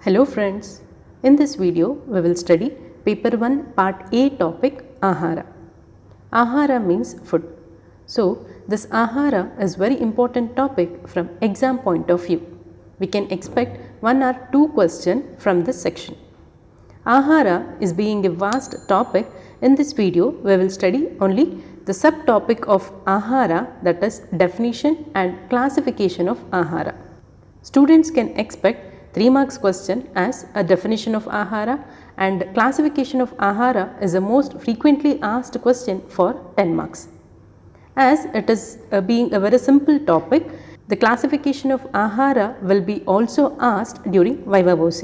Hello friends, in this video we will study paper 1 part A topic Ahara. Ahara means food. So this Ahara is very important topic from exam point of view. We can expect 1 or 2 questions from this section. Ahara is being a vast topic. In this video we will study only the subtopic of Ahara, that is definition and classification of Ahara. Students can expect 3 marks question as a definition of Ahara, and classification of Ahara is the most frequently asked question for 10 marks. As it is being a very simple topic, the classification of Ahara will be also asked during Viva Voce.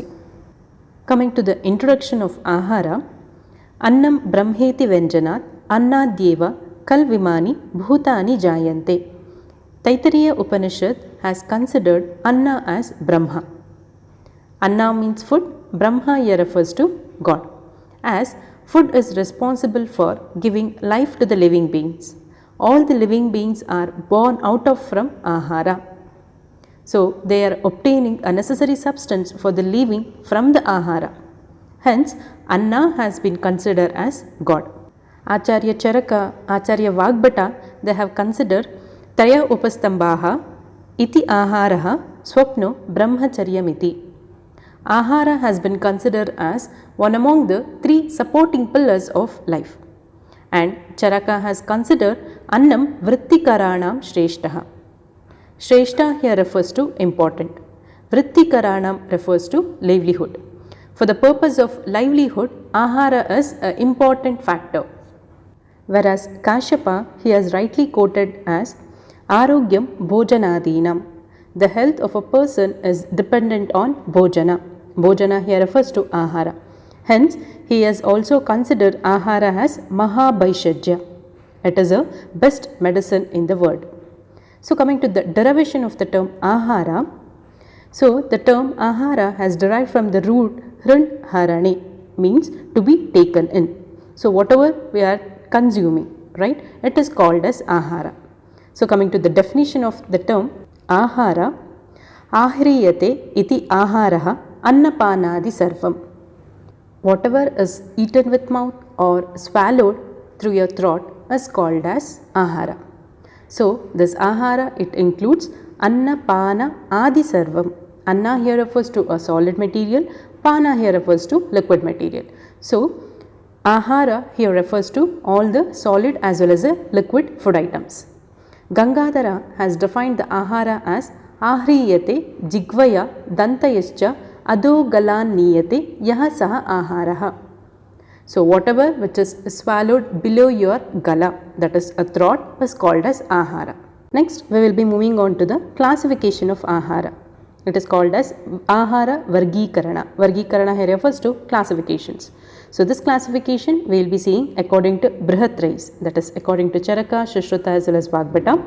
Coming to the introduction of Ahara, Annam Brahmeti Venjanat Annadyeva Kalvimani Bhutani Jayante. Taittiriya Upanishad has considered Anna as Brahma. Anna means food, Brahma here refers to God, as food is responsible for giving life to the living beings. All the living beings are born out of from Ahara. So they are obtaining a necessary substance for the living from the Ahara. Hence Anna has been considered as God. Acharya Charaka, Acharya Vagbhata, they have considered Traya Upastambhaha iti Aharaha Swapno Brahmacharyamiti. Ahara has been considered as one among the 3 supporting pillars of life, and Charaka has considered Annam Vrittikaranam Shreshtaha. Shreshta here refers to important, Vrittikaranam refers to livelihood. For the purpose of livelihood, Ahara is an important factor. Whereas Kashyapa, he has rightly quoted as Arogyam Bhojanadinam. The health of a person is dependent on Bhojana. Bhojana here refers to Ahara. Hence, he has also considered Ahara as Mahabhaishajya. It is a best medicine in the world. So, coming to the derivation of the term Ahara. So, the term Ahara has derived from the root Hrin Harani, means to be taken in. So, whatever we are consuming, right, it is called as Ahara. So, coming to the definition of the term Ahara, Ahriyate iti Aharaha Annapanadi Sarvam. Whatever is eaten with mouth or swallowed through your throat is called as Ahara. So, this Ahara, it includes Annapana Adi Sarvam. Anna here refers to a solid material, Pana here refers to liquid material. So, Ahara here refers to all the solid as well as the liquid food items. Gangadhara has defined the Ahara as Ahriyate Jigvaya Dantayascha Adogalan Niyate Yaha Saha Aharaha. So, whatever which is swallowed below your gala, that is a throat, is called as Ahara. Next, we will be moving on to the classification of Ahara. It is called as Ahara Vargikarana. Vargikarana here refers to classifications. So, this classification we will be seeing according to Brihatrayis, that is according to Charaka, Sushruta as well as Vagbhata,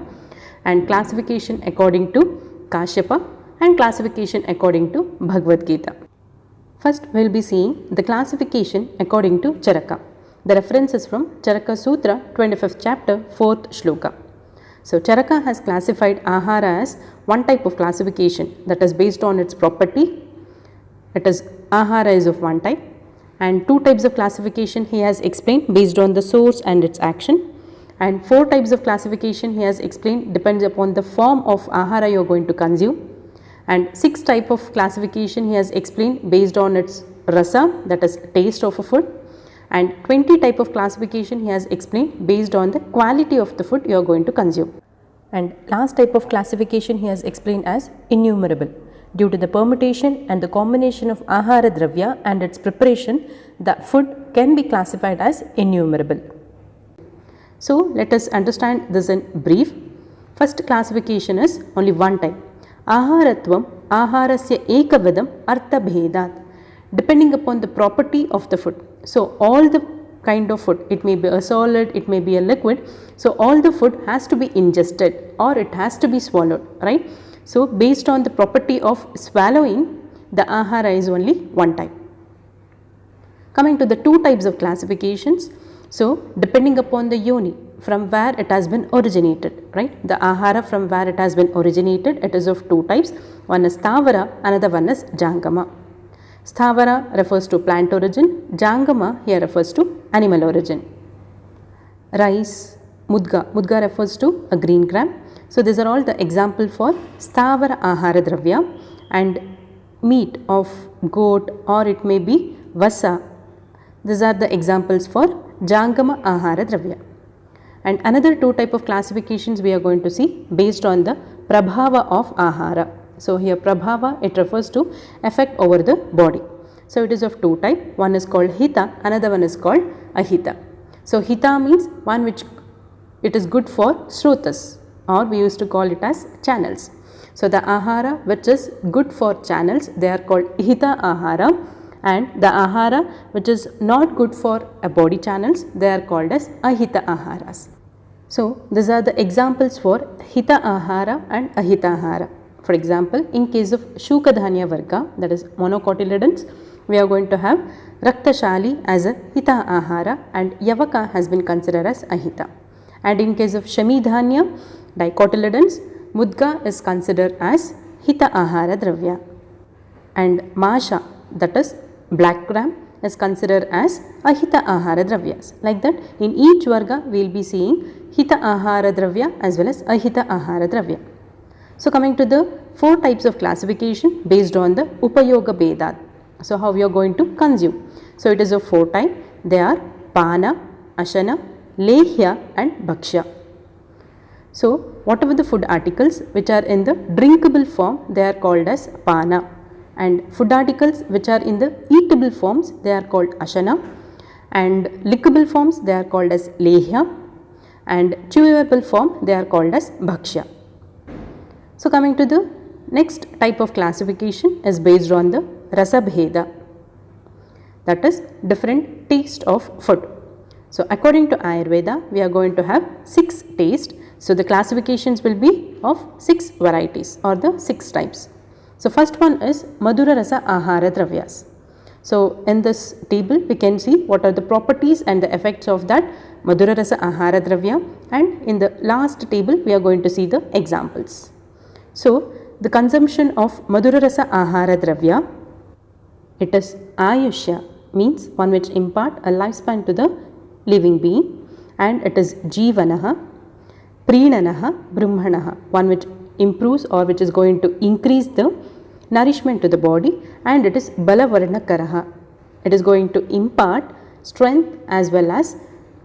and classification according to Kashyapa, and classification according to Bhagavad Gita. First, we will be seeing the classification according to Charaka. The reference is from Charaka Sutra, 25th chapter, 4th shloka. So, Charaka has classified Ahara as one type of classification, that is based on its property. It is Ahara is of one type, and 2 types of classification he has explained based on the source and its action, and 4 types of classification he has explained depends upon the form of Ahara you are going to consume, and 6 type of classification he has explained based on its rasa, that is taste of a food, and 20 type of classification he has explained based on the quality of the food you are going to consume, and last type of classification he has explained as innumerable. Due to the permutation and the combination of Ahara Dravya and its preparation, the food can be classified as innumerable. So, let us understand this in brief. First classification is only one type. Aharatvam Aharasya Ekavidam Artha Bhedat, depending upon the property of the food. So, all the kind of food, it may be a solid, it may be a liquid. So, all the food has to be ingested or it has to be swallowed, right. So, based on the property of swallowing, the Ahara is only one type. Coming to the 2 types of classifications. So, depending upon the yoni, from where it has been originated, right. The Ahara from where it has been originated, it is of 2 types. One is Thavara, another one is Jangama. Sthavara refers to plant origin. Jangama here refers to animal origin. Rice, mudga. Mudga refers to a green gram. So these are all the example for Sthavara Ahara Dravya, and meat of goat or it may be vasa. These are the examples for Jangama Ahara Dravya. And another two type of classifications we are going to see based on the Prabhava of Ahara. So here Prabhava, it refers to effect over the body. So it is of two type. One is called Hita, another one is called Ahita. So Hita means one which it is good for Srotas, or we used to call it as channels. So the Ahara which is good for channels, they are called Hita Ahara, and the Ahara which is not good for a body channels, they are called as Ahita Aharas. So these are the examples for Hita Ahara and Ahita Ahara. For example, in case of Shukadhanya Varga, that is monocotyledons, we are going to have Raktashali as a Hita Ahara and Yavaka has been considered as Ahita. And in case of Shamidhanya, dicotyledons, Mudga is considered as Hita Ahara Dravya. And Masha, that is black gram, is considered as Ahita Ahara Dravyas. Like that, in each Varga we will be seeing Hita Ahara Dravya as well as Ahita Ahara Dravya. So coming to the four types of classification based on the Upayoga Bedat. So how we are going to consume. So it is of four type. They are Pana, Ashana, Lehya and Bhakshya. So whatever the food articles which are in the drinkable form, they are called as Pana, and food articles which are in the eatable forms, they are called Ashana, and lickable forms they are called as Lehya, and chewable form they are called as Bhakshya. So coming to the next type of classification is based on the Rasabheda, that is different taste of food. So according to Ayurveda, we are going to have 6 taste. So the classifications will be of 6 varieties or the 6 types. So first one is Madhura Rasa Ahara Dravyas. So in this table we can see what are the properties and the effects of that Madhura Rasa Ahara Dravya, and in the last table we are going to see the examples. So the consumption of Madhura Rasa Ahara Dravya, it is Ayushya, means one which impart a lifespan to the living being, and it is Jeevanaha, Preenanaha, Brahmanaha, one which improves or which is going to increase the nourishment to the body, and it is Balavarnakaraha, it is going to impart strength as well as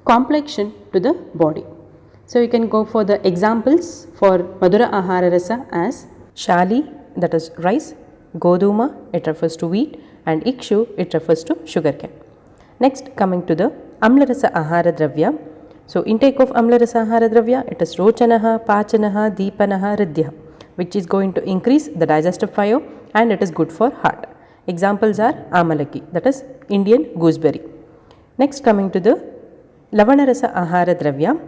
complexion to the body. So you can go for the examples for Madhura Ahara Rasa as Shali, that is rice, Goduma, it refers to wheat, and Ikshu, it refers to sugarcane. Next, coming to the Amla Rasa Ahara Dravya. So intake of Amla Rasa Ahara Dravya, it is Rochanaha, Pachanaha, Deepanaha, Riddhya, which is going to increase the digestive fire and it is good for heart. Examples are Amalaki, that is Indian gooseberry. Next, coming to the Lavana Rasa Ahara Dravya.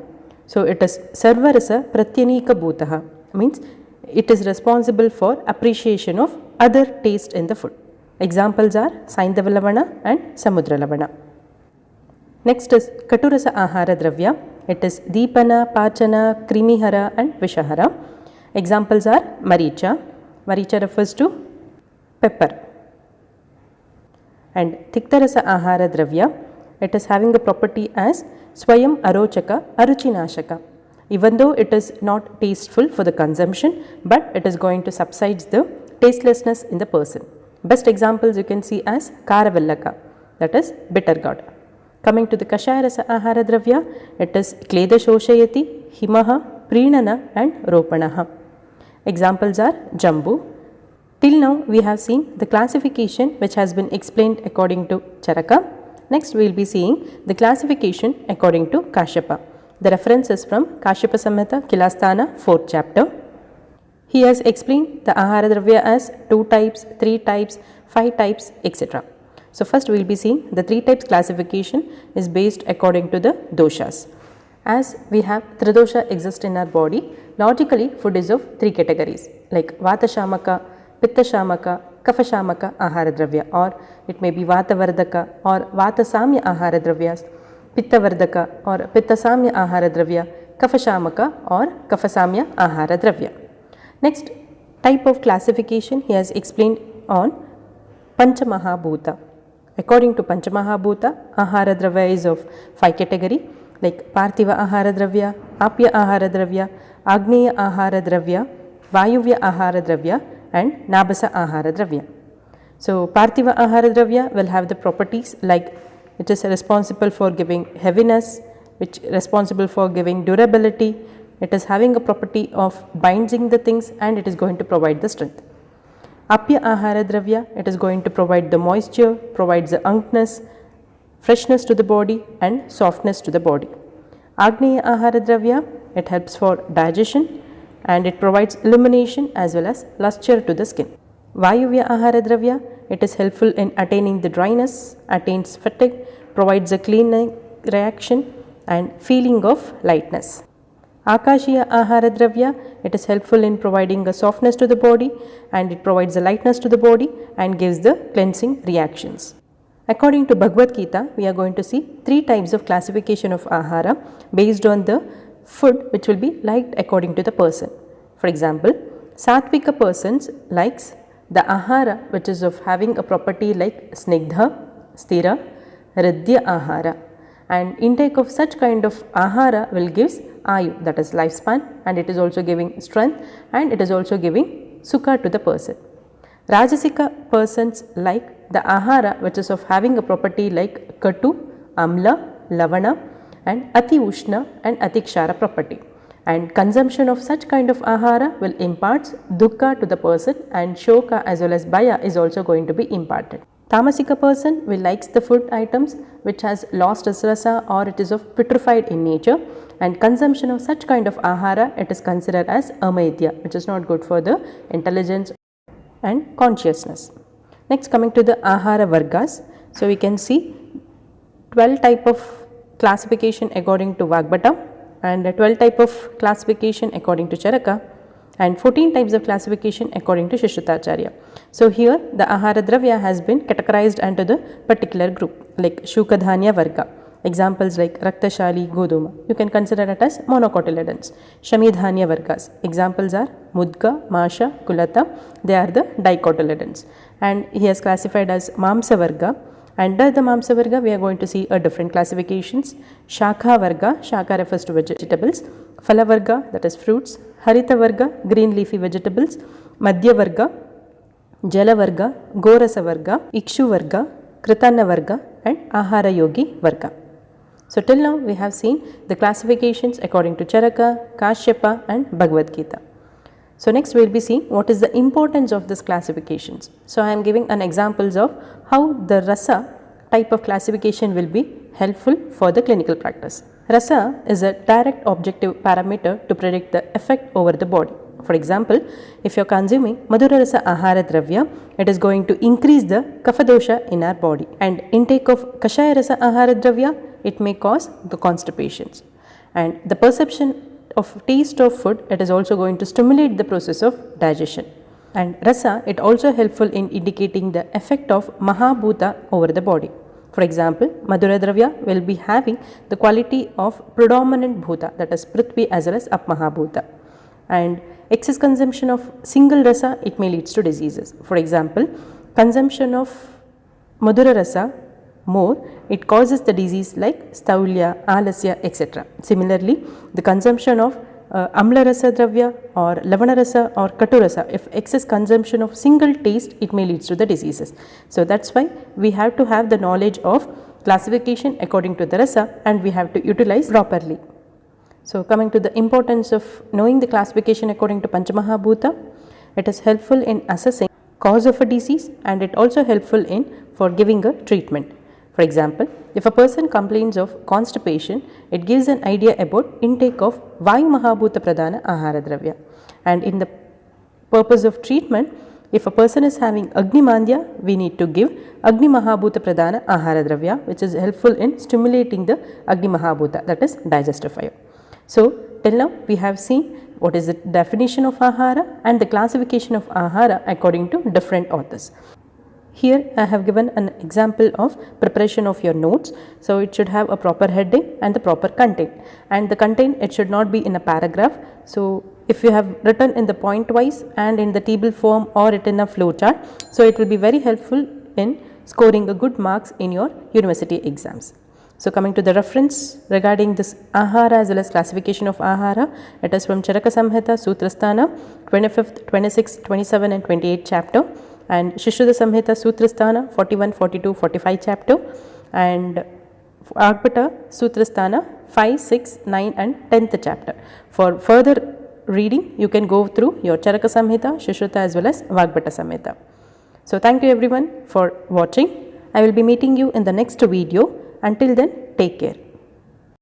So it is Sarva Rasa Pratyanika Bhutaha, means it is responsible for appreciation of other taste in the food. Examples are Saindava Lavana and Samudra Lavana. Next is Katurasa Ahara Dravya. It is Deepana, Pachana, Krimihara and Vishahara. Examples are Maricha. Maricha refers to pepper. And Tiktarasa Ahara Dravya. It is having the property as Swayam Arochaka, Aruchinashaka. Even though it is not tasteful for the consumption, but it is going to subside the tastelessness in the person. Best examples you can see as Karavallaka, that is bitter gourd. Coming to the Kashaya Rasa Ahara Dravya, it is Kleda Shoshayati, Himaha, Preenana and Ropanaha. Examples are Jambu. Till now we have seen the classification which has been explained according to Charaka. Next we will be seeing the classification according to Kashyapa. The reference is from Kashyapa Samhita, Kilasthana, 4th chapter. He has explained the Ahara Dravya as 2 types, 3 types, 5 types, etc. So first we will be seeing the 3 types classification is based according to the doshas. As we have Tridosha exist in our body, logically food is of 3 categories like Vata Shamaka, Pitta Shamaka, Kapha Shamaka Ahara Dravya, or it may be Vata Vardaka or Vata Samya Ahara Dravyas, Pitta Vardaka or Pitta Samya Ahara Dravya, Kapha Shamaka or Kapha Samya Ahara Dravya. Next type of classification he has explained on Panchamahabhuta. According to Panchamahabhuta, Ahara Dravya is of 5 category like Parthiva Ahara Dravya, Apya Ahara Dravya, Agneya Ahara Dravya, Vayuvya Ahara Dravya and Nabasa Ahara Dravya. So Parthiva Ahara Dravya will have the properties like it is responsible for giving heaviness, which is responsible for giving durability, it is having a property of binding the things and it is going to provide the strength. Apya Ahara Dravya, it is going to provide the moisture, provides the unctness, freshness to the body and softness to the body. Agneya Ahara Dravya, it helps for digestion and it provides illumination as well as luster to the skin. Vayuvya Ahara Dravya, it is helpful in attaining the dryness, attains fatigue, provides a cleaning reaction and feeling of lightness. Akashiya Ahara Dravya, it is helpful in providing a softness to the body and it provides a lightness to the body and gives the cleansing reactions. According to Bhagavad Gita, we are going to see 3 types of classification of Ahara based on the food which will be liked according to the person. For example, Satvika persons likes the Ahara which is of having a property like Snigdha, Sthira, Hridya Ahara, and intake of such kind of Ahara will gives Ayu, that is lifespan, and it is also giving strength and it is also giving Sukha to the person. Rajasika persons like the Ahara which is of having a property like Katu, Amla, Lavana and Ati Ushna and Ati Kshara property, and consumption of such kind of Ahara will impart Dukkha to the person and Shoka as well as Bhaya is also going to be imparted. Tamasika person will likes the food items which has lost its rasa or it is of putrefied in nature, and consumption of such kind of Ahara it is considered as Amaidya, which is not good for the intelligence and consciousness. Next, coming to the Ahara Vargas. So, we can see 12 type of classification according to Vagbhata and 12 type of classification according to Charaka and 14 types of classification according to Shishrutaracharya. So, here the Ahara Dravya has been categorized into the particular group like Shukadhanya Varga. Examples like Raktashali, Goduma, you can consider it as monocotyledons. Shamidhanya Vargas, examples are Mudga, Masha, Kulata, they are the dicotyledons. And he has classified as Mamsa Varga. Under the Mamsa Varga, we are going to see different classifications. Shakha Varga, Shakha refers to vegetables. Phala Varga, that is fruits. Harita Varga, green leafy vegetables. Madhya Varga, Jala Varga, Gorasa Varga, Ikshu Varga, Kritanna Varga and Ahara Yogi Varga. So, till now we have seen the classifications according to Charaka, Kashyapa and Bhagavad Gita. So, next we will be seeing what is the importance of these classifications. So, I am giving an examples of how the rasa type of classification will be helpful for the clinical practice. Rasa is a direct objective parameter to predict the effect over the body. For example, if you are consuming Madhura Rasa Ahara Dravya, it is going to increase the Kapha dosha in our body, and intake of Kashaya Rasa Ahara Dravya, it may cause the constipations, and the perception of taste of food, it is also going to stimulate the process of digestion. And Rasa, it also helpful in indicating the effect of Mahabhuta over the body. For example, Madhura Dravya will be having the quality of predominant Bhuta, that is Prithvi as well as Apmahabhuta, and excess consumption of single rasa, it may leads to diseases. For example, consumption of Madhura Rasa more, it causes the disease like Staulya, Alasya, etc. Similarly, the consumption of Amla Rasa Dravya or Lavana Rasa or Katu Rasa, if excess consumption of single taste, it may leads to the diseases. So, that is why we have to have the knowledge of classification according to the rasa and we have to utilize properly. So, coming to the importance of knowing the classification according to Panchamahabhuta, it is helpful in assessing cause of a disease and it also helpful in for giving a treatment. For example, if a person complains of constipation, it gives an idea about intake of Vayu Mahabhuta Pradhana Ahara Dravya. And in the purpose of treatment, if a person is having Agni Mandya, we need to give Agni Mahabhuta Pradhana Ahara Dravya, which is helpful in stimulating the Agni Mahabhuta, that is digestive fire. So, till now we have seen what is the definition of Ahara and the classification of Ahara according to different authors. Here I have given an example of preparation of your notes. So, it should have a proper heading and the proper content, and the content, it should not be in a paragraph. So, if you have written in the point wise and in the table form or it in a flow chart, so it will be very helpful in scoring a good marks in your university exams. So, coming to the reference regarding this Ahara as well as classification of Ahara, it is from Charaka Samhita Sutrasthana 25th, 26th, 27 and 28 chapter, and Shishruta Samhita Sutrasthana 41, 42, 45 chapter, and Vagbhata Sutrasthana 5, 6, 9 and 10th chapter. For further reading, you can go through your Charaka Samhita, Shishruta as well as Vagbhata Samhita. So, thank you everyone for watching. I will be meeting you in the next video. Until then, take care.